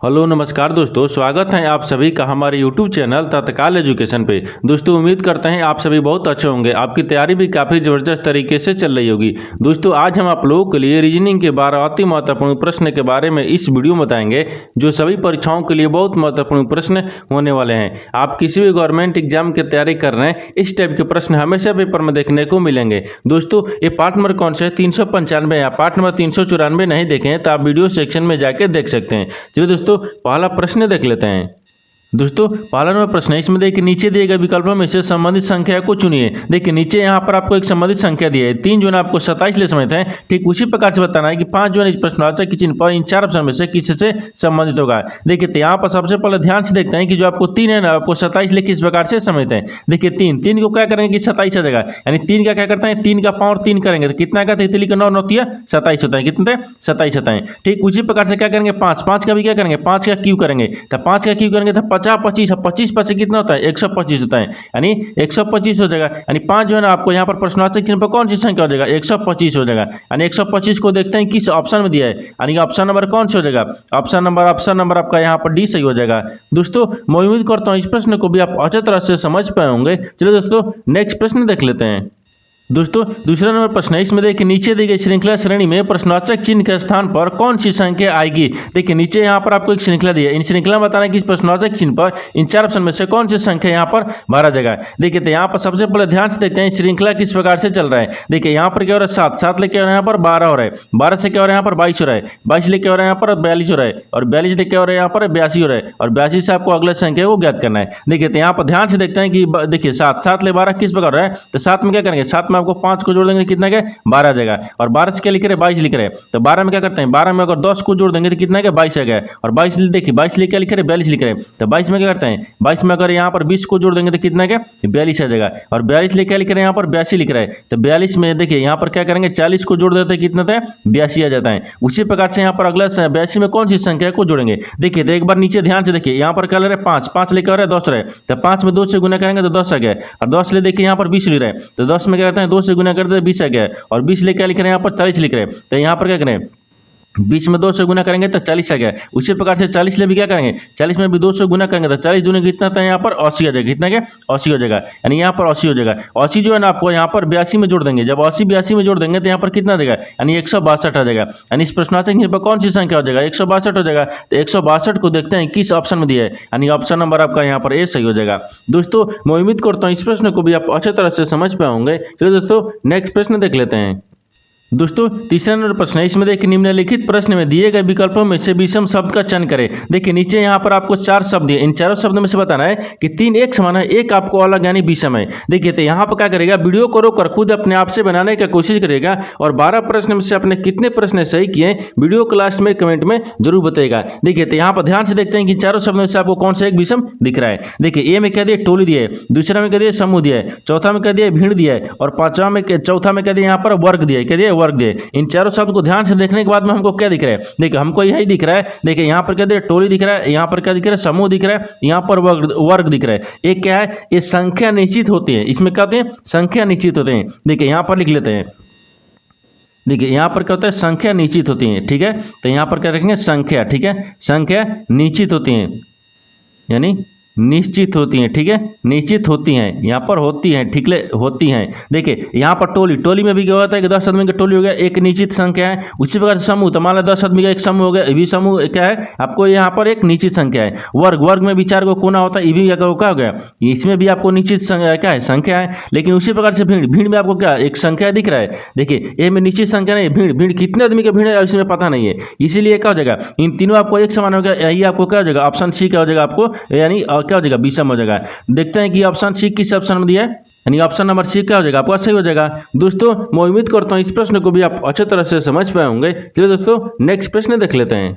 Hello नमस्कार दोस्तों, स्वागत है आप सभी का हमारे YouTube चैनल तत्काल एजुकेशन पे। दोस्तों उम्मीद करते हैं आप सभी बहुत अच्छे होंगे। आपकी तैयारी भी काफ़ी ज़बरदस्त तरीके से चल रही होगी। दोस्तों आज हम आप लोगों के लिए रीजनिंग के 12 अति महत्वपूर्ण प्रश्न के बारे में इस वीडियो में बताएंगे, जो सभी परीक्षाओं के लिए बहुत महत्वपूर्ण प्रश्न होने वाले हैं। आप किसी भी गवर्नमेंट एग्जाम की तैयारी कर रहे हैं, इस टाइप के प्रश्न हमेशा पेपर में देखने को मिलेंगे। दोस्तों ये पार्ट नंबर कौन सा है, 395 या पार्ट नंबर 394 नहीं देखें तो आप वीडियो सेक्शन में जाके देख सकते हैं। चलिए दोस्तों पहला प्रश्न देख लेते हैं। दोस्तों पहला नंबर प्रश्न है, इसमें देखिए नीचे दिए गए विकल्पों में से संबंधित संख्या को चुनिए। देखिए नीचे यहाँ पर आपको एक संबंधित संख्या दी है, 3 जो है आपको 27 ले समझते हैं। ठीक उसी प्रकार से बताना है कि 5 जो है इस प्रश्नवाचक के चिन्ह पर इन 4 ऑप्शन में से किससे संबंधित होगा। देखिए तो यहाँ पर सबसे पहले ध्यान से देखते हैं कि जो आपको 3 है ना, आपको 27 लिख किस प्रकार से समझते हैं। देखिए 3 को क्या करेंगे कि 27 आ जाएगा, यानी 3 का क्या करते हैं, 3 का पावर 3 करेंगे तो कितना का 3 का 9 9 27 होता है, कितने 27 होता है। ठीक उसी प्रकार से क्या करेंगे 5 का भी क्या करेंगे, 5 का क्यू करेंगे तो 5 का क्यू करेंगे तो 50 25 5 से कितना होता है 125 होता है, यानी 125 हो जाएगा। यानी 5 जो है ना आपको यहाँ पर प्रश्नवाचक चिन्ह पर कौन सी संख्या हो जाएगा, 125 हो जाएगा। यानी 125 को देखते हैं किस ऑप्शन में दिया है, यानी ऑप्शन नंबर कौन सा हो जाएगा, ऑप्शन नंबर आपका यहाँ पर डी सही हो जाएगा। दोस्तों मैं उम्मीद करता हूँ इस प्रश्न को भी आप अच्छी तरह से समझ पाए होंगे। चलिए दोस्तों नेक्स्ट प्रश्न देख लेते हैं। दोस्तों दूसरा नंबर प्रश्न है, इसमें देखिए नीचे दी गई श्रृंखला श्रेणी में प्रश्नवाचक चिन्ह के स्थान पर कौन सी संख्या आएगी। देखिए नीचे यहाँ पर आपको एक श्रृंखला दी है, इन श्रृंखला में बताना है कि इस प्रश्नवाचक चिन्ह पर इन 4 ऑप्शन में से कौन सी संख्या यहाँ पर भरा जाएगा। देखिए तो यहाँ पर सबसे पहले ध्यान से देखते हैं श्रृंखला किस प्रकार से चल रहा है। देखिए यहाँ पर क्या हो रहा है 7 लेके हो रहा है, यहाँ पर 12 हो रहा है, 12 से क्या हो रहा है यहाँ पर 22 हो रहा है, 22 लेके हो रहा है यहाँ पर 42 हो रहा है, और 42 लेके हो रहा है यहाँ पर 82 हो रहा है, और 82 से आपको अगला संख्या को ज्ञात करना है। देखिए तो यहाँ पर ध्यान से देखते हैं कि देखिए 7 ले 12 किस प्रकार हो रहा है, तो 7 में क्या करेंगे, 7 में आपको 5 को जोड़ देंगे कितना का 12 आ जाएगा, और 12 से क्या लिख रहे हैं 22 लिख रहे हैं, तो 12 में क्या करते हैं, 12 में अगर 10 को जोड़ देंगे तो कितना का 22 आ गया, और 22 देखिए 22 लिख क्या लिख रहे हैं 42 लिख रहे हैं, तो 22 में क्या करते हैं 22 में अगर यहाँ पर 20 को जोड़ देंगे तो कितना का 42 आ जाएगा, और 42 लिख क्या लिख रहे हैं यहाँ पर 82 लिख रहे हैं, तो 42 में देखिए यहाँ पर क्या करेंगे 40 को जोड़ देते हैं कितना था 82 आ जाता है। उसी प्रकार से यहाँ पर अगला 82 में कौन सी संख्या को जोड़ेंगे। देखिए तो एक बार नीचे ध्यान से देखिए यहाँ पर क्या ले रहे हैं 5 लेकर आ रहे हैं 10 रहे, तो 5 में 2 से गुना करेंगे तो 10 आ गया, और 10 ले देखिए यहाँ पर 20 लिख रहे हैं, तो 10 में क्या करते हैं 2 से गुना करते हैं 20 आ गया, और 20 ले क्या लिख रहे हैं यहाँ पर 40 लिख रहे हैं, तो यहाँ पर क्या करें 20 में 2 से गुना करेंगे तो 40 आ गया। उसी प्रकार से 40 ले भी क्या करेंगे 40 में भी 2 से गुना करेंगे तो 40 दूनी कितना था यहाँ पर 80 आ जाएगा, कितना क्या 80 हो जाएगा, यानी यहाँ पर 80 हो जाएगा। 80 जो है ना आपको यहाँ पर 82 में जोड़ देंगे, जब 82 में जोड़ देंगे तो यहाँ पर कितना देगा, यानी 162 आ जाएगा। यानी इस प्रश्नवाचक चिन्ह पर कौन सी संख्या हो जाएगा 162 हो जाएगा। तो 162 को देखते हैं किस ऑप्शन में दिया है, यानी ऑप्शन नंबर आपका यहाँ पर ए सही हो जाएगा। दोस्तों मैं उम्मीद करता हूँ इस प्रश्न को भी आप अच्छे तरह से समझ पाए होंगे। चलिए दोस्तों नेक्स्ट प्रश्न देख लेते हैं। दोस्तों तीसरा नंबर प्रश्न है, इसमें देखिए निम्नलिखित प्रश्न में दिए गए विकल्पों में से विषम शब्द का चयन करें। देखिए नीचे यहाँ पर आपको 4 शब्द दिए, इन चारों शब्दों में से बताना है कि 3 एक समान है, एक आपको अलग यानी विषम है। देखिए तो यहाँ पर क्या करेगा, वीडियो को रोककर खुद अपने आप से बनाने की कोशिश करेगा, और 12 प्रश्न में से आपने कितने प्रश्न सही किए वीडियो के लास्ट में कमेंट में जरूर बताएगा। देखिए तो यहाँ पर ध्यान से देखते हैं कि चारों शब्दों में से आपको कौन सा एक विषम दिख रहा है। देखिए ए में कह दिए टोली दिया है, दूसरा में कह दिए समूह दिया है, चौथा में कह दिए भीड़ दिया है, और चौथा में कह दिए यहाँ पर वर्ग दिया है, कह दिए वर्ग दिया है। इन चारों शब्द को ध्यान से देखने के बाद में हमको क्या दिख रहा है, देखिए हमको यही दिख रहा है। देखिए यहाँ पर क्या दिख रहा है टोली दिख रहा है, यहाँ पर क्या दिख रहा है समूह दिख रहा है, यहाँ पर वर्ग दिख रहा है। एक क्या है, ये संख्या निश्चित होती है, इसमें क्या होते हैं संख्या निश्चित होते हैं। देखिए यहाँ पर लिख लेते हैं, देखिए यहाँ पर क्या होता है संख्या निश्चित होती है, ठीक है। तो यहाँ पर क्या रखेंगे संख्या, ठीक है, संख्या निश्चित होती है यानी निश्चित होती हैं, ठीक है, निश्चित होती हैं, यहाँ पर होती हैं, ठीक है होती हैं। देखिए यहाँ पर टोली में भी क्या होता है कि 10 आदमी की टोली हो गया, एक निश्चित संख्या है। उसी प्रकार समूह तो मान लो 10 आदमी का एक समूह हो गया, ये भी समूह क्या है आपको यहाँ पर एक निश्चित संख्या है। वर्ग में भी 4 को कोना होता है, ये भी क्या हो गया, इसमें भी आपको निश्चित क्या है संख्या है। लेकिन उसी प्रकार से भीड़ में आपको क्या एक संख्या दिख रहा है। देखिए ये में निश्चित संख्या नहीं, भीड़ कितने आदमी की भीड़ है इसमें पता नहीं है, इसीलिए क्या हो जाएगा इन तीनों आपको एक समान हो गया, यही आपको क्या हो जाएगा ऑप्शन सी क्या हो जाएगा आपको, यानी क्या हो जाएगा विषम हो जाएगा। देखते हैं कि ऑप्शन सी किस ऑप्शन में दिया है, यानी ऑप्शन नंबर सी क्या हो जाएगा आपका सही हो जाएगा। दोस्तों मैं उम्मीद करता हूं इस प्रश्न को भी आप अच्छे तरह से समझ पाए होंगे। चलिए दोस्तों नेक्स्ट प्रश्न देख लेते हैं।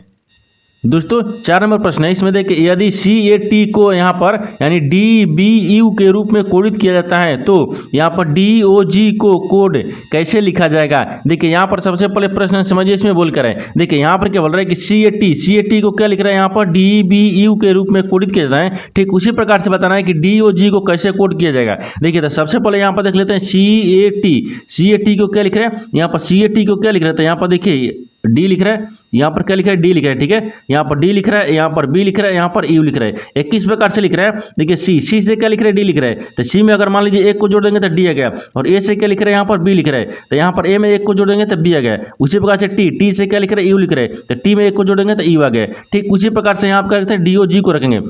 दोस्तों 4 नंबर प्रश्न है, इसमें देखिए यदि CAT को यहाँ पर यानी DBU के रूप में कोडित किया जाता है तो यहाँ पर DOG को कोड कैसे लिखा जाएगा। देखिए यहाँ पर सबसे पहले प्रश्न समझिए इसमें बोल कर है। देखिए यहाँ पर क्या बोल रहा है कि CAT को क्या लिख रहा है यहाँ पर DBU के रूप में कोडित किया जाता है। ठीक उसी प्रकार से बताना है कि DOG को कैसे कोड किया जाएगा। देखिए तो सबसे पहले यहाँ पर देख लेते हैं CAT को क्या लिख रहे हैं, यहाँ पर CAT को क्या लिख रहे थे, यहाँ पर देखिए डी लिख रहा है, यहाँ पर क्या लिखा है, डी लिखा है, ठीक है। यहाँ पर डी लिख रहा है, यहाँ पर बी लिख रहा है, यहाँ पर यू लिख रहा है। एक किस प्रकार से लिख रहा है, देखिए सी से क्या लिख रहा है, डी लिख रहा है। तो सी में अगर मान लीजिए एक को जोड़ देंगे तो डी आ गया, और ए से क्या लिख रहा है, यहाँ पर बी लिख रहा है, तो यहाँ पर ए में एक को जोड़ देंगे तो बी आ गया। उसी प्रकार से टी से क्या लिख रहा है, यू लिख रहा है, तो टी में एक को जोड़ेंगे तो यू आ गया। ठीक उसी प्रकार से यहाँ पर क्या करते हैं, डी ओ जी को रखेंगे।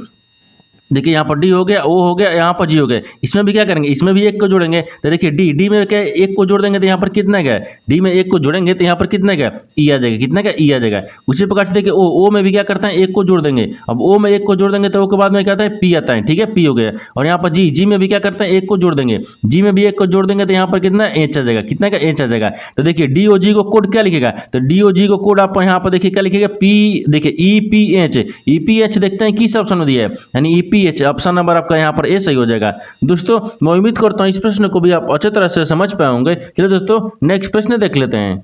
देखिए यहाँ पर डी हो गया, ओ हो गया, यहाँ पर जी हो गया। इसमें भी क्या करेंगे, इसमें भी एक को जोड़ेंगे, तो देखिए डी में क्या एक को जोड़ देंगे तो यहाँ पर कितना गया, डी में एक को जोड़ेंगे तो यहाँ पर कितना गया, ई आ जाएगा, कितना गया, ई आ जाएगा। उसी प्रकार से देखिए ओ में भी क्या करते हैं, एक को जोड़ देंगे। अब ओ में एक को जोड़ देंगे तो ओ के बाद में क्या आता है, पी आता है, ठीक है, पी हो गया। और यहाँ पर जी में भी क्या करते हैं, एक को जोड़ देंगे, जी में भी एक को जोड़ देंगे तो यहाँ पर कितना एच आ जाएगा, कितना का एच आ जाएगा। तो देखिए डी ओ जी को कोड क्या लिखेगा, तो डी ओ जी को कोड आप यहाँ पर देखिए क्या लिखेगा, पी, देखिए ई पी एच देखते हैं किस ऑप्शन में दिया है, यानी E P H, option number आपका यहाँ पर ए सही हो जाएगा। दोस्तों मैं उम्मीद करता हूँ इस प्रश्न को भी आप अच्छे तरह से समझ पाए होंगे। चलिए दोस्तों नेक्स्ट प्रश्न देख लेते हैं।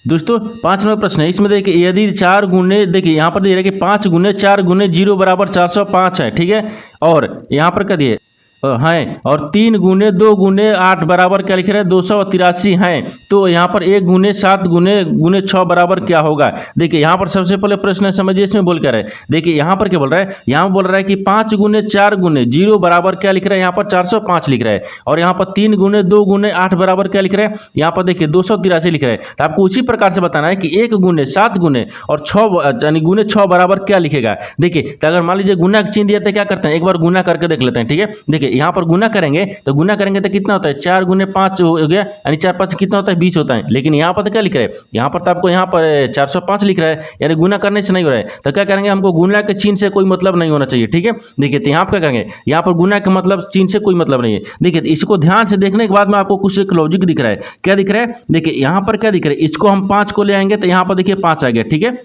दोस्तों 5 नंबर प्रश्न है, इसमें देखिए यदि 4 गुने, देखिए यहाँ पर दिया है कि 5 गुने 4 गुने 0 बराबर 405 है, ठीक है। और यहाँ पर क्या दिए हैं, और 3 गुने 2 गुने 8 बराबर क्या लिख रहे हैं, 283 हैं। तो यहाँ पर 1 गुने 7 गुने 6 बराबर क्या होगा। देखिए यहाँ पर सबसे पहले प्रश्न समझिए, इसमें बोल कर है, देखिए यहाँ पर क्या बोल रहा है, यहाँ बोल रहा है कि 5 गुने 4 गुने 0 बराबर क्या लिख रहा है, यहाँ पर 405 लिख रहा है। और यहाँ पर 3 गुने 2 गुने 8 बराबर क्या लिख रहा है, यहाँ पर देखिए 283 लिख रहा है। तो आपको उसी प्रकार से बताना है कि 1 गुने 7 गुने और 6 यानी गुने 6 बराबर क्या लिखेगा। देखिए तो अगर मान लीजिए गुना का चिन्ह दिया तो क्या करते हैं, एक बार गुना करके देख लेते हैं, ठीक है। देखिए यहाँ पर गुना करेंगे तो कितना होता है, 4 गुने 5 हो गया, यानी 4 5 कितना होता है, 20 होता है। लेकिन यहाँ पर तो क्या लिख रहा है, यहाँ पर तो आपको यहाँ पर 405 लिख रहा है, यानी गुना करने से नहीं हो रहा है। तो क्या करेंगे, हमको गुना के चिन्ह से कोई मतलब नहीं होना चाहिए, ठीक है। देखिए तो यहाँ पर क्या करेंगे, यहाँ पर गुना के मतलब चिन्ह से कोई मतलब नहीं है। देखिए इसको ध्यान से देखने के बाद में आपको कुछ एक लॉजिक दिख रहा है, क्या दिख रहा है, देखिए यहाँ पर क्या दिख रहा है, इसको हम 5 को ले आएंगे तो यहाँ पर देखिए 5 आ गया, ठीक है।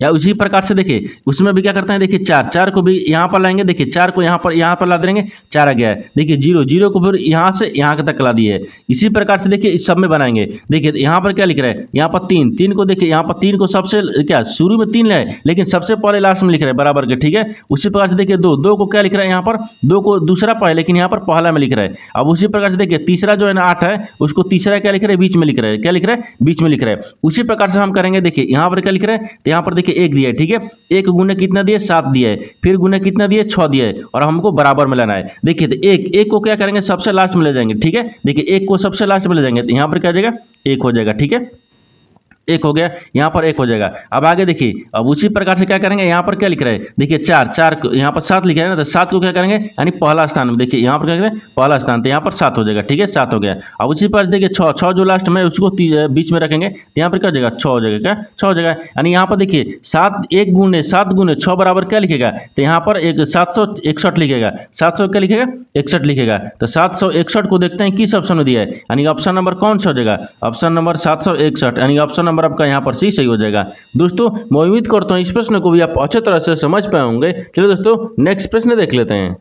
या उसी प्रकार से देखिए उसमें भी क्या करते हैं, देखिए 4 को भी यहाँ पर लाएंगे, देखिए 4 को यहाँ पर ला देंगे, 4 आ गया है। देखिए 0 को फिर यहाँ से यहाँ तक ला दिए है। इसी प्रकार से देखिए इस सब में बनाएंगे। देखिए यहाँ पर क्या लिख रहा है, यहाँ पर 3 को देखिए, यहाँ पर 3 को सबसे क्या शुरू में 3 है, लेकिन सबसे पहले लास्ट में लिख रहा है बराबर के, ठीक है। उसी प्रकार से देखिए 2 को क्या लिख रहा है, यहाँ पर 2 को दूसरा पहले, लेकिन यहाँ पर पहला में लिख रहा है। अब उसी प्रकार से देखिए तीसरा जो है ना 8 है, उसको तीसरा क्या लिख रहा है, बीच में लिख रहा है, क्या लिख रहा है, बीच में लिख रहा है। उसी प्रकार से हम करेंगे, देखिए यहाँ पर क्या लिख रहा है, तो यहाँ पर देखिए 1 दिया है, ठीक है। 1 गुने कितना दिया, 7 दिया है, फिर गुने कितना दिया, 6 दिया है, और हमको बराबर में लाना है। देखिए तो एक को क्या करेंगे, सबसे लास्ट में ले जाएंगे, ठीक है। देखिए 1 को सबसे लास्ट में ले जाएंगे तो यहाँ पर क्या हो जाएगा, 1 हो जाएगा, ठीक है। 1 हो गया, यहाँ पर 1 हो जाएगा। अब आगे देखिए, अब उसी प्रकार से क्या करेंगे, यहाँ पर क्या लिख रहा है, देखिए 4 को यहाँ पर 7 लिखा है ना, तो 7 को क्या करेंगे, यानी पहला स्थान में, देखिए यहाँ पर क्या करेंगे, पहला स्थान, तो यहाँ पर 7 हो जाएगा, ठीक है, 7 हो गया। अब उसी पर देखिए 6 जो लास्ट में उसको बीच में रखेंगे तो यहाँ पर क्या हो जाएगा, 6 हो जाएगा, क्या 6 हो जाएगा। यानी यहाँ पर देखिए 1 गुने 7 गुने 6 बराबर क्या लिखेगा, तो यहाँ पर 761 लिखेगा, 700 क्या लिखेगा, 61 लिखेगा। तो 761 को देखते हैं किस ऑप्शन में दिया है, यानी ऑप्शन नंबर कौन सा हो जाएगा, ऑप्शन नंबर 761, यानी ऑप्शन नंबर आपका यहाँ पर सही हो जाएगा। दोस्तों मैं उम्मीद करता हूँ इस प्रश्न को भी आप अच्छे तरह से समझ पाए होंगे। चलिए दोस्तों नेक्स्ट प्रश्न देख लेते हैं।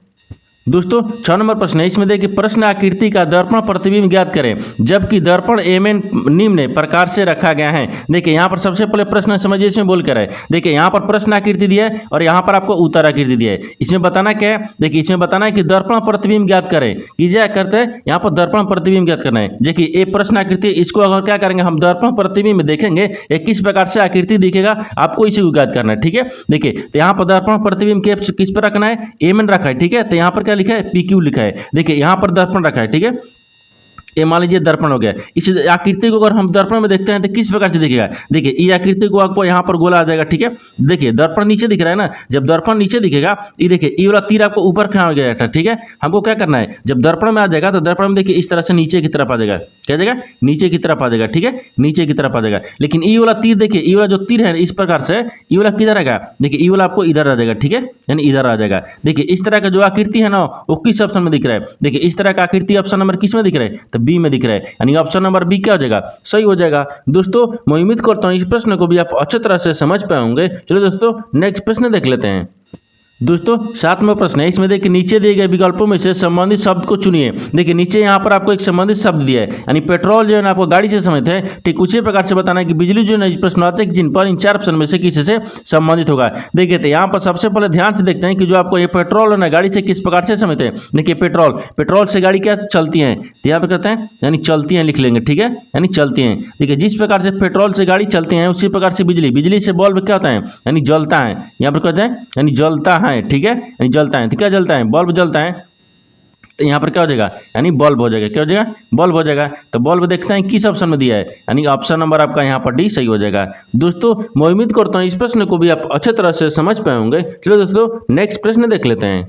दोस्तों 6 नंबर प्रश्न है, इसमें देखिए प्रश्न आकृति का दर्पण प्रतिबिंब ज्ञात करें जबकि दर्पण एमएन निम्न प्रकार से रखा गया है। देखिए यहाँ पर सबसे पहले प्रश्न समझिए, इसमें बोल कर है, देखिए यहाँ पर प्रश्न आकृति दिया है और यहाँ पर आपको उत्तर आकृति दिया है। इसमें बताना क्या है, देखिए इसमें बताना है कि दर्पण प्रतिबिंब ज्ञात करें, कीजिए करते हैं यहाँ पर दर्पण प्रतिबिंब ज्ञात करना है। देखिए ये प्रश्न आकृति, इसको अगर क्या करेंगे, हम दर्पण प्रतिबिंब देखेंगे एक किस प्रकार से आकृति दिखेगा, आपको इसी को ज्ञात करना है, ठीक है। देखिए तो यहाँ पर दर्पण प्रतिबिंब किस पर रखना है, एमएन रखा है, ठीक है। तो यहाँ पर क्या लिखा है, PQ लिखा है। देखिए यहाँ पर दर्पण रखा है, ठीक है, ये मान लीजिए दर्पण हो गया। इस आकृति को अगर हम दर्पण में देखते हैं तो किस प्रकार से दिखेगा, देखिए ये आकृति को आपको यहाँ पर गोला आ जाएगा, ठीक है। देखिए दर्पण नीचे दिख रहा है ना, जब दर्पण नीचे दिखेगा, ये देखिए ये वाला तीर आपको ऊपर खड़ा हो जाएगा, ठीक है। हमको क्या करना है, जब दर्पण में आ जाएगा तो दर्पण में देखिए इस तरह से नीचे की तरफ आ जाएगा, क्या जाएगा, नीचे की तरफ आ जाएगा, ठीक है, नीचे की तरफ आ जाएगा। लेकिन ये वाला तीर देखिए, ये वाला जो तीर है इस प्रकार से, ये वाला किधर आएगा, देखिए ये वाला आपको इधर आ जाएगा, ठीक है, यानी इधर आ जाएगा। देखिए इस तरह का जो आकृति है ना, वो किस ऑप्शन में दिख रहा है, देखिए इस तरह का आकृति ऑप्शन नंबर किस में दिख रहा है, तो बी में दिख रहा है, ऑप्शन नंबर बी क्या हो जाएगा, सही हो जाएगा। दोस्तों मैं उम्मीद करता हूं इस प्रश्न को भी आप अच्छी तरह से समझ पाए होंगे। चलो दोस्तों नेक्स्ट प्रश्न देख लेते हैं। दोस्तों 7वां प्रश्न है, इसमें देखिए नीचे दिए गए विकल्पों में से संबंधित शब्द को चुनिए। देखिए नीचे यहाँ पर आपको एक संबंधित शब्द दिया है, यानी पेट्रोल जो है ना आपको गाड़ी से संबंधित है। ठीक उसी प्रकार से बताना है कि बिजली जो है प्रश्नवाचक चिन्ह पर इन 4 ऑप्शन में से किसी से संबंधित होगा। देखिए तो यहाँ पर सबसे पहले ध्यान से देखते हैं कि जो आपको ये पेट्रोल है ना गाड़ी से किस प्रकार से संबंधित है। देखिए पेट्रोल से गाड़ी क्या चलती है, तो यहाँ पर कहते हैं यानी चलती हैं लिख लेंगे, ठीक है, यानी चलती हैं। देखिए जिस प्रकार से पेट्रोल से गाड़ी चलती है उसी प्रकार से बिजली से बल्ब क्या होता है, यानी जलता है। यहाँ पर कहते हैं यानी जलता है, ठीक है, यानी जलता है। तो क्या जलता है, बल्ब जलता है। तो यहाँ पर क्या हो जाएगा, यानी बल्ब हो जाएगा। क्या हो जाएगा, बल्ब हो जाएगा। तो बल्ब देखते हैं किस ऑप्शन में दिया है, यानी ऑप्शन नंबर आपका यहाँ पर डी सही हो जाएगा। दोस्तों मैं उम्मीद करता हूँ इस प्रश्न को भी आप अच्छे तरह से समझ पाए होंगे। चलो दोस्तों नेक्स्ट प्रश्न देख लेते हैं।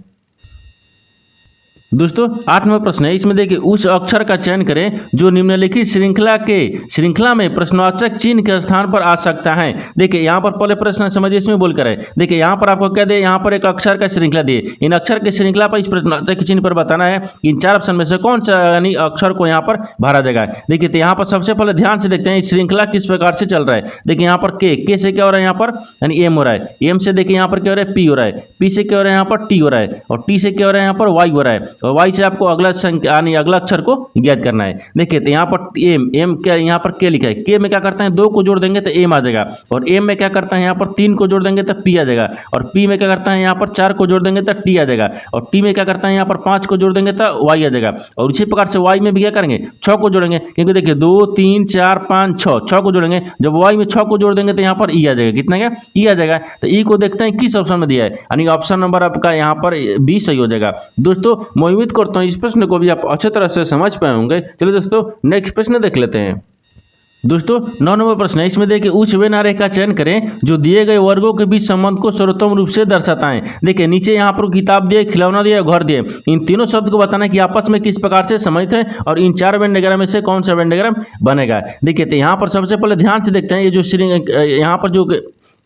दोस्तों 8वां प्रश्न है, इसमें देखिए उस अक्षर का चयन करें जो निम्नलिखित श्रृंखला में प्रश्नवाचक चिन्ह के स्थान पर आ सकता है। देखिए यहाँ पर पहले प्रश्न समझिए, इसमें बोल कर है। देखिए यहाँ पर आपको क्या दे, यहाँ पर एक अक्षर का श्रृंखला दिए। इन अक्षर की श्रृंखला पर इस प्रश्नवाचक चिन्ह पर बताना है इन 4 ऑप्शन में से कौन सा यानी अक्षर को यहाँ पर भरा जाएगा। देखिए तो यहाँ पर सबसे पहले ध्यान से देखते हैं इस श्रृंखला किस प्रकार से चल रहा है। देखिए यहाँ पर के से क्या हो रहा है, यहाँ पर यानी एम हो रहा है। एम से देखिए यहाँ पर क्या हो रहा है, पी हो रहा है। पी से क्या हो रहा है, यहाँ पर टी हो रहा है। और टी से क्या हो रहा है, यहाँ पर वाई हो रहा है। और वाई से आपको अगला संख्या यानी अगला अक्षर को ज्ञात करना है। देखिए तो यहाँ पर एम क्या यहाँ पर के लिखा है। के में क्या करते हैं, 2 को जोड़ देंगे तो एम आ जाएगा। और एम में क्या करता है, यहाँ पर 3 को जोड़ देंगे तो पी आ जाएगा। और पी में क्या करता है, यहाँ पर 4 को जोड़ देंगे तो टी आ जाएगा। और टी में क्या करता है, यहाँ पर 5 को जोड़ देंगे तो वाई आ जाएगा। और इसी प्रकार से वाई में भी क्या करेंगे, 6 को जोड़ेंगे, क्योंकि देखिए 2 3 4 5 6 को जोड़ेंगे। जब वाई में 6 को जोड़ देंगे तो यहाँ पर ई आ जाएगा। कितना क्या, ई आ जाएगा। तो ई को देखते हैं किस ऑप्शन में दिया है, यानी ऑप्शन नंबर आपका यहाँ पर बी सही हो जाएगा। दोस्तों मैं उम्मीद करता हूँ इस प्रश्न को भी आप अच्छे तरह से समझ पाए होंगे। चलो दोस्तों नेक्स्ट प्रश्न देख लेते हैं। दोस्तों 9 नंबर प्रश्न है, इसमें देखिए उस वे आरेख का चयन करें जो दिए गए वर्गों के बीच संबंध को सर्वोत्तम रूप से दर्शाता है। देखिए नीचे यहाँ पर किताब दिए, खिलौना दिया, घर दिए। इन तीनों शब्द को बताना है कि आपस में किस प्रकार से संबंधित है और इन 4 वेन डायग्राम में से कौन सा वेन डायग्राम बनेगा। देखिए तो यहाँ पर सबसे पहले ध्यान से देखते हैं ये जो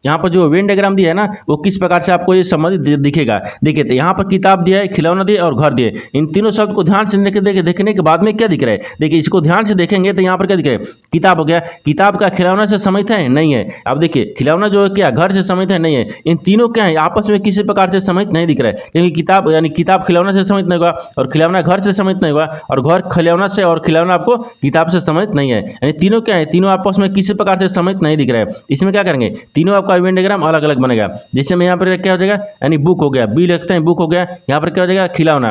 यहाँ पर जो वेन डायग्राम दिया है ना वो किस प्रकार से आपको ये संबंधित दिखेगा। देखिए तो यहाँ पर किताब दिया है, खिलौना दिया और घर दिए। इन तीनों शब्द को ध्यान से देखने के बाद में क्या दिख रहा है, देखिए इसको ध्यान से देखेंगे तो यहाँ पर क्या दिख रहा है, किताब हो गया। किताब का खिलौना से संबंधित है, नहीं है। अब देखिए खिलौना जो है क्या घर से संबंधित है, नहीं है। इन तीनों क्या है, आपस में किसी प्रकार से संबंधित नहीं दिख रहा है, क्योंकि किताब यानी किताब खिलौना से संबंधित नहीं होगा और खिलौना घर से संबंधित नहीं होगा और घर खिलौना से और खिलौना आपको किताब से संबंधित नहीं है। यानी तीनों क्या है, तीनों आपस में किसी प्रकार से संबंधित नहीं दिख रहा है। इसमें क्या करेंगे, तीनों आपका वेन डायग्राम अलग अलग बनेगा। जिससे में यहाँ पर क्या हो जाएगा, यानी बुक हो गया, बी लिखते हैं बुक हो गया। यहाँ पर क्या हो जाएगा, खिलौना,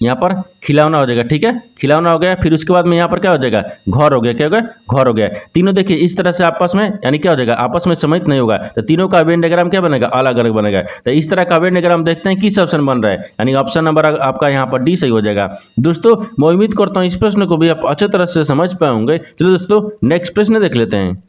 यहाँ पर खिलौना हो जाएगा, ठीक है, खिलौना हो गया। फिर उसके बाद में यहाँ पर क्या हो जाएगा, घर हो गया। क्या हो गया, घर हो गया। तीनों देखिए इस तरह से आपस में यानी क्या हो जाएगा, आपस में संबंधित नहीं होगा। तो तीनों का वेन डायग्राम क्या बनेगा, अलग अलग बनेगा। तो इस तरह का वेन डायग्राम देखते हैं किस ऑप्शन बन रहा है, यानी ऑप्शन नंबर आपका यहाँ पर डी सही हो जाएगा। दोस्तों मैं उम्मीद करता हूँ इस प्रश्न को भी आप अच्छे तरह से समझ पाए होंगे। चलो दोस्तों नेक्स्ट प्रश्न देख लेते हैं।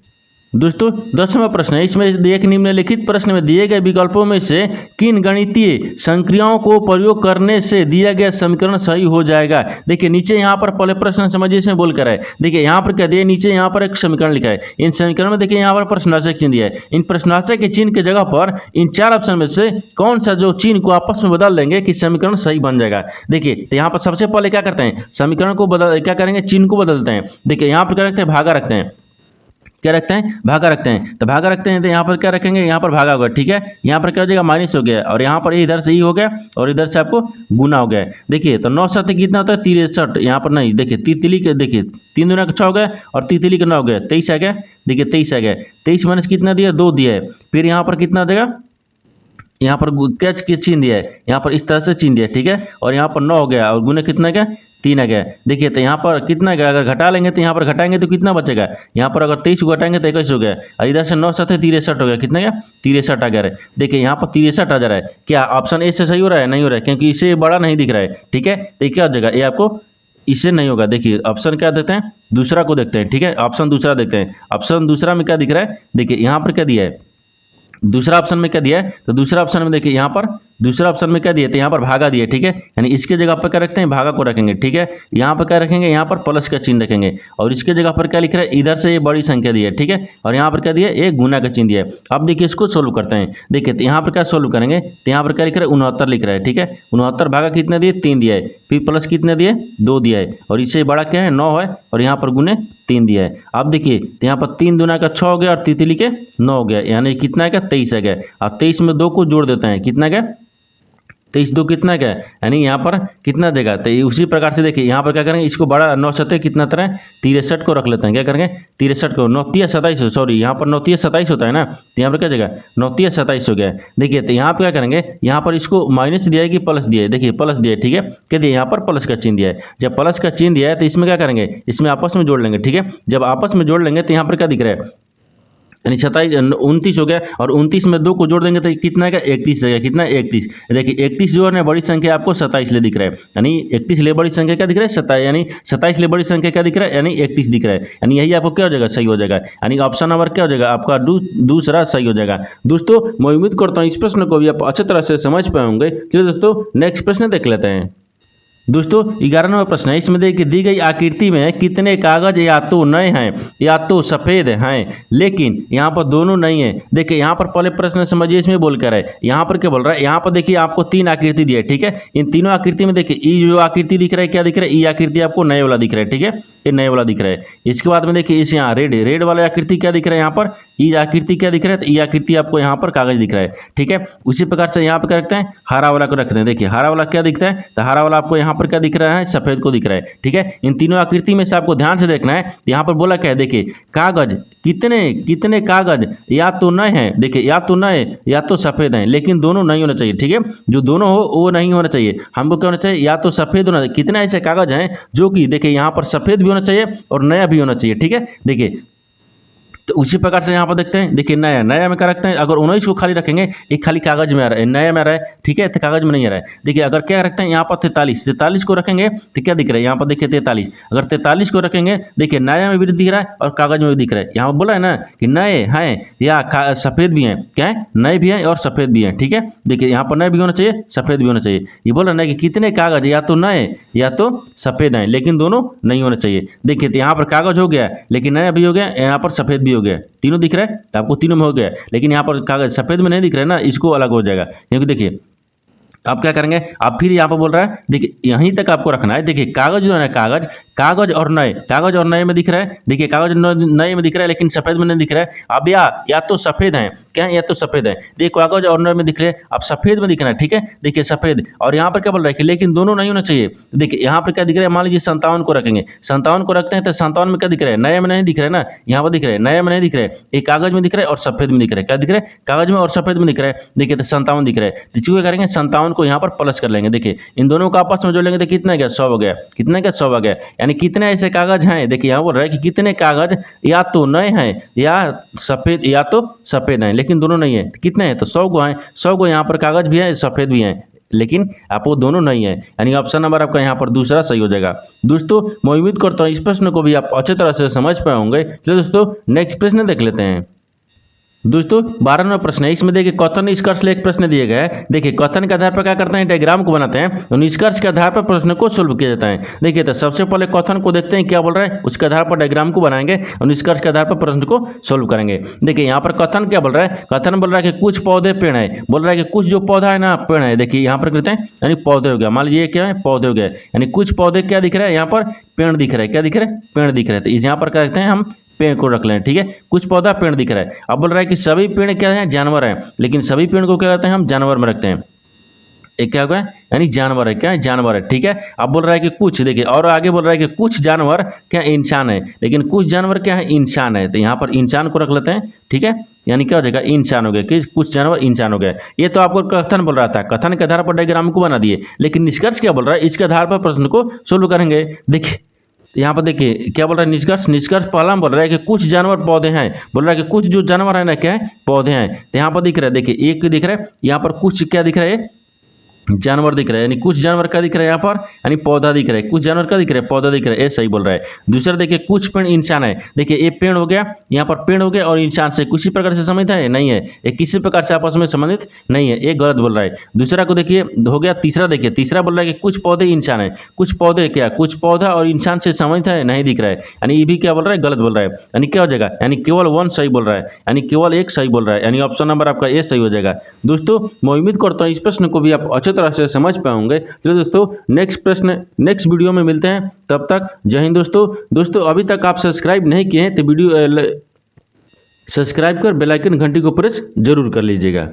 दोस्तों 10वां प्रश्न है, इसमें एक निम्नलिखित प्रश्न में दिए गए विकल्पों में से किन गणितीय संक्रियाओं को प्रयोग करने से दिया गया समीकरण सही हो जाएगा। देखिए नीचे यहाँ पर पहले प्रश्न समझिए, इसमें बोल कर है। देखिए यहाँ पर क्या दिया, नीचे यहाँ पर एक समीकरण लिखा है। इन समीकरण में देखिए यहाँ पर प्रश्नवाचक चिन्ह दिया है। इन प्रश्नवाचक के चिन्ह की जगह पर इन 4 ऑप्शन में से कौन सा जो चिन्ह को आपस में बदल लेंगे कि समीकरण सही बन जाएगा। देखिए तो यहाँ पर सबसे पहले क्या करते हैं, समीकरण को क्या करेंगे, चिन्ह को बदलते हैं। देखिए यहाँ पर क्या रखते हैं, भागा रखते हैं। क्या रखते हैं, भागा रखते हैं। तो भागा रखते हैं तो यहाँ पर क्या रखेंगे, यहाँ पर भागा होगा, ठीक है। यहाँ पर क्या हो जाएगा, माइनस हो गया और यहाँ पर इधर से ई हो गया और इधर से आपको गुना हो गया। देखिए तो 9 7 कितना होता है, 63। यहाँ पर नहीं, देखिए तितली के देखिए 3 दूना 6 हो गया और तितली का 9 हो गया, 23 आ गया। देखिए 23 आ गया। 23 माइनस कितना दिया, 2 दिया है। फिर यहाँ पर कितना देगा, यहाँ पर क्या चिन्ह दिया है, यहाँ पर इस तरह से चिन्ह दिया, ठीक है। और यहाँ पर 9 हो गया और गुना कितना गया, 3 आ गया। देखिए तो यहाँ पर कितना गया, अगर घटा लेंगे तो यहाँ पर घटाएंगे तो कितना बचेगा, यहाँ पर अगर 23 को घटाएंगे तो 21 हो गया और इधर से 9 7 63 हो गया। कितना गया, 63 आ गया। देखिए यहाँ पर 63 आ जा रहा है। क्या ऑप्शन ए से सही हो रहा है, नहीं हो रहा है, क्योंकि इससे बड़ा नहीं दिख रहा है, ठीक है। तो ये क्या हो जाएगा, ये आपको इससे नहीं होगा। देखिए ऑप्शन क्या देते हैं, दूसरा को देखते हैं, ठीक है। ऑप्शन दूसरा देखते हैं। ऑप्शन दूसरा में क्या दिख रहा है, देखिए यहाँ पर क्या दिया है, दूसरा ऑप्शन में क्या दिया है, तो दूसरा ऑप्शन में देखिए यहाँ पर दूसरा ऑप्शन में क्या दिए थे, यहाँ पर भागा दिए, ठीक है, यानी इसके जगह पर क्या रखते हैं, भागा को रखेंगे, ठीक है। यहाँ पर क्या रखेंगे, यहाँ पर प्लस का चिन्ह रखेंगे, और इसके जगह पर क्या लिख रहा है, इधर से ये बड़ी संख्या दी है, ठीक है, और यहाँ पर क्या दिया, एक गुना का चिन्ह दिया है। अब देखिए इसको सोल्व करते हैं। देखिए तो यहाँ पर क्या सोल्व करेंगे, तो यहाँ पर क्या लिख रहा है, 69 लिख रहा है, ठीक है। 69 भागा कितने दिए, 3 दिया है, फिर प्लस कितने दिए, 2 दिया है, और इससे बड़ा क्या है, 9 है, और यहाँ पर गुने 3 दिया है। अब देखिए तो यहाँ पर 3 दूना का 6 हो गया, और तितली के 9 हो गया, यानी कितना है, 23 है गया। अब 23 में 2 को जोड़ देते हैं, कितना गया, 23 2 कितना क्या है, यानी यहाँ पर कितना देगा। तो उसी प्रकार से देखिए यहाँ पर क्या करेंगे, इसको बड़ा 9 सतह कितना तरह 63 को रख लेते हैं, क्या करेंगे 63 को, 9 3 27, सॉरी यहाँ पर 9 3 27 होता है ना, तो यहाँ पर क्या जगह 9 3 27 हो गया है। देखिए तो यहाँ पर क्या करेंगे, यहाँ पर इसको माइनस दिया है कि प्लस दिया है, देखिए प्लस दिया है, ठीक है, क्या दिया, यहाँ पर प्लस का चिन्ह दिया है। जब प्लस का चिन्ह दिया है तो इसमें क्या करेंगे, इसमें आपस में जोड़ लेंगे, ठीक है। जब आपस में जोड़ लेंगे तो यहाँ पर क्या दिख रहा है, यानी 29 हो गया, और 29 में 2 को जोड़ देंगे तो कितना है, 31 है, कितना 31। देखिए 31 जो है बड़ी संख्या आपको 27 ले दिख रहा है, यानी 31 ले बड़ी संख्या क्या दिख रहा है, 27, यानी 27 ले बड़ी संख्या क्या दिख रहा है, यानी 31 दिख रहा है, यानी यही आपको क्या हो जाएगा, सही हो जाएगा, यानी ऑप्शन नंबर क्या हो जाएगा आपका, दूसरा सही हो जाएगा। दोस्तों मैं उम्मीद करता हूँ इस प्रश्न को भी आप अच्छी तरह से समझ पाए होंगे। चलिए दोस्तों नेक्स्ट प्रश्न देख लेते हैं। दोस्तों 11 नंबर प्रश्न है, इसमें देखिए दी गई आकृति में कितने कागज या तो नए हैं या तो सफेद हैं, लेकिन यहाँ पर दोनों नहीं है। देखिए यहाँ पर पहले प्रश्न समझिए, इसमें बोल कर है, यहाँ पर क्या बोल रहा है, यहाँ पर देखिए आपको 3 आकृति दी है, ठीक है। इन तीनों आकृति में देखिए ई जो आकृति दिख रहा है, क्या दिख रहा है, ई आकृति आपको नए वाला दिख रहा है, ठीक है, ये नए वाला दिख रहा है। इसके बाद में देखिए इस यहाँ रेड वाला आकृति क्या दिख रहा है, यहाँ पर ई आकृति क्या दिख रहा है, तो ई आकृति आपको यहाँ पर कागज दिख रहा है, ठीक है। उसी प्रकार से यहाँ पर क्या रखते हैं, हरा वाला को रखते हैं। देखिए हरा वाला क्या दिखता है, तो हरा वाला आपको यहाँ पर क्या दिख रहा है, सफेद को दिख रहा है, ठीक है। इन तीनों आकृति में से आपको ध्यान से देखना है, यहाँ पर बोला क्या है, देखिए कागज कितने कागज या तो नए हैं, देखिए या तो नए या तो सफेद हैं, लेकिन दोनों नहीं होना चाहिए, ठीक है। जो दोनों हो वो नहीं होना चाहिए, हमको क्या होना चाहिए, या तो सफेद होना चाहिए। कितने ऐसे कागज हैं जो कि देखिए यहाँ पर सफेद भी होना चाहिए और नया भी होना चाहिए, ठीक है। देखिए तो उसी प्रकार से यहाँ पर देखते हैं, देखिए नया में क्या रखते हैं, अगर 19 को खाली रखेंगे, एक खाली कागज में आ रहा है, नया में आ रहा है, ठीक है, तो कागज में नहीं आ रहा है। देखिए अगर क्या रखते हैं यहाँ पर 43 को रखेंगे तो क्या दिख रहा है, यहाँ पर देखिए 43, अगर 43 को रखेंगे देखिए नया में भी दिख रहा है और कागज में भी दिख रहा है। यहाँ पर बोला है ना कि नए हैं या सफेद भी हैं, क्या है, नए भी हैं और सफेद भी हैं, ठीक है। देखिए यहाँ पर नए भी होना चाहिए, सफेद भी होना चाहिए। ये बोल रहा है कि कितने कागज या तो नए या तो सफेद हैं, लेकिन दोनों नहीं होना चाहिए। देखिए तो यहाँ पर कागज हो गया, लेकिन नया भी हो गया, यहाँ पर सफेद भी हो गया, तीनों दिख रहा है, तो आपको तीनों में हो गया, लेकिन यहाँ पर कागज सफेद में नहीं दिख रहा है ना, इसको अलग हो जाएगा। क्योंकि देखिए आप क्या करेंगे, आप फिर यहाँ पर बोल रहा है, देखिए यहीं तक आपको रखना है। देखिए कागज जो है ना, कागज और नए में दिख रहा है, देखिए कागज नए में दिख रहा है, लेकिन सफेद में नहीं दिख रहा है। अब या तो सफेद है, क्या है, या तो सफेद है, देखिए कागज और नए में दिख रहे हैं, अब सफेद में दिख रहा है, ठीक है। देखिए सफेद, और यहाँ पर क्या बोल रहा है कि लेकिन दोनों नहीं होना चाहिए। देखिए यहाँ पर क्या दिख रहा है, मान लीजिए 57 को रखेंगे, 57 को रखते हैं तो 57 में क्या दिख रहा है, नए में नहीं दिख रहा है ना, यहाँ पर दिख रहा है, नए में नहीं दिख रहा है, एक कागज में दिख रहा है और सफेद में दिख रहा है, क्या दिख रहा है, कागज में और सफेद में दिख रहा है। देखिए तो 57 दिख रहा है, तो चूंकि करेंगे 57 को यहाँ पर प्लस कर लेंगे। देखिए इन दोनों को आपस में जोड़ लेंगे तो कितना गया, 100 हो गया, कितना गया, 100 हो गया। यानी कितने ऐसे कागज हैं, देखिए यहाँ बोल रहा है कि कितने कागज या तो नए हैं या तो सफेद हैं, लेकिन दोनों नहीं है। कितने हैं, तो 100 को हैं, 100 को यहाँ पर कागज भी है, सफेद भी हैं, लेकिन आपको दोनों नहीं है, यानी ऑप्शन नंबर आपका यहाँ पर दूसरा सही हो जाएगा। दोस्तों मैं उम्मीद करता हूँ इस प्रश्न को भी आप अच्छे तरह से समझ पाए होंगे। चलिए दोस्तों नेक्स्ट प्रश्न देख लेते हैं। दोस्तों 12 नंबर प्रश्न है, इसमें देखिए कथन निष्कर्ष एक प्रश्न दिए गए हैं। देखिए कथन के आधार पर क्या करते हैं, डायग्राम को बनाते हैं, और निष्कर्ष के आधार पर प्रश्न को सोल्व किया जाता है। देखिए तो सबसे पहले कथन को देखते हैं क्या बोल रहा है, उसके आधार पर डायग्राम को बनाएंगे और निष्कर्ष के आधार पर प्रश्न को सोल्व करेंगे। देखिए यहाँ पर कथन क्या बोल रहा है, कथन बोल रहा है कि कुछ पौधे पेड़ है, बोल रहा है कि कुछ जो पौधा है ना पेड़ है। देखिए यहाँ पर कहते हैं यानी पौधे हो गया, मान लीजिए क्या है, पौधे हो गए, यानी कुछ पौधे क्या दिख रहा है, यहाँ पर पेड़ दिख रहा है, क्या दिख रहा है, पेड़ दिख रहा है। तो इस यहाँ पर क्या कहते हैं, हम पेड़ को रख लें, ठीक है, कुछ पौधा पेड़ दिख रहा है। अब बोल रहा है कि सभी पेड़ क्या है, जानवर है, लेकिन सभी पेड़ को क्या कहते हैं, हम जानवर में रखते हैं। एक क्या होगा, यानी जानवर है, क्या है, जानवर है, ठीक है। अब बोल रहा है कि कुछ, देखिए और आगे बोल रहा है कि कुछ जानवर क्या इंसान है, लेकिन कुछ जानवर क्या है, इंसान है। तो यहाँ पर इंसान को रख लेते हैं, ठीक है, यानी क्या हो जाएगा, इंसान हो गया, कि कुछ जानवर इंसान हो गया। ये तो आपको कथन बोल रहा था, कथन के आधार पर डायग्राम को बना दिए, लेकिन निष्कर्ष क्या बोल रहा है, इसके आधार पर प्रश्न को सोल्व करेंगे। देखिए यहाँ पर देखिए क्या बोल रहा है, निष्कर्ष पहला बोल रहा है कि कुछ जानवर पौधे हैं, बोल रहा है कि कुछ जो जानवर है ना क्या है, पौधे हैं। तो यहाँ पर दिख रहा है, देखिए एक दिख रहा है, यहाँ पर कुछ क्या दिख रहा है, जानवर दिख रहा है, यानी कुछ जानवर का दिख रहा है यहाँ पर, यानी पौधा दिख रहा है, कुछ जानवर का दिख रहा है, पौधा दिख रहा है, ये सही बोल रहा है। दूसरा देखिए कुछ पेड़ इंसान है, देखिए ये पेड़ हो गया, यहाँ पर पेड़ हो गया और इंसान से किसी प्रकार से संबंधित है नहीं है, ये किसी प्रकार से आपस में संबंधित नहीं है, ये गलत बोल रहा है। दूसरा को देखिए हो गया। तीसरा देखिए, तीसरा बोल रहा है कि कुछ पौधे इंसान है, कुछ पौधे क्या, कुछ पौधा और इंसान से संबंधित है नहीं दिख रहा है, यानी ये भी क्या बोल रहा है, गलत बोल रहा है। यानी क्या हो जाएगा, यानी केवल वन सही बोल रहा है, यानी केवल एक सही बोल रहा है, यानी ऑप्शन नंबर आपका ए सही हो जाएगा। दोस्तों मैं उम्मीद करता हूँ इस प्रश्न को भी आप अच्छी तरह से समझ पाएंगे। चलिए दोस्तों नेक्स्ट वीडियो में मिलते हैं, तब तक जय हिंद। दोस्तों अभी तक आप सब्सक्राइब नहीं किए हैं तो वीडियो सब्सक्राइब कर बेल आइकन घंटी को प्रेस जरूर कर लीजिएगा।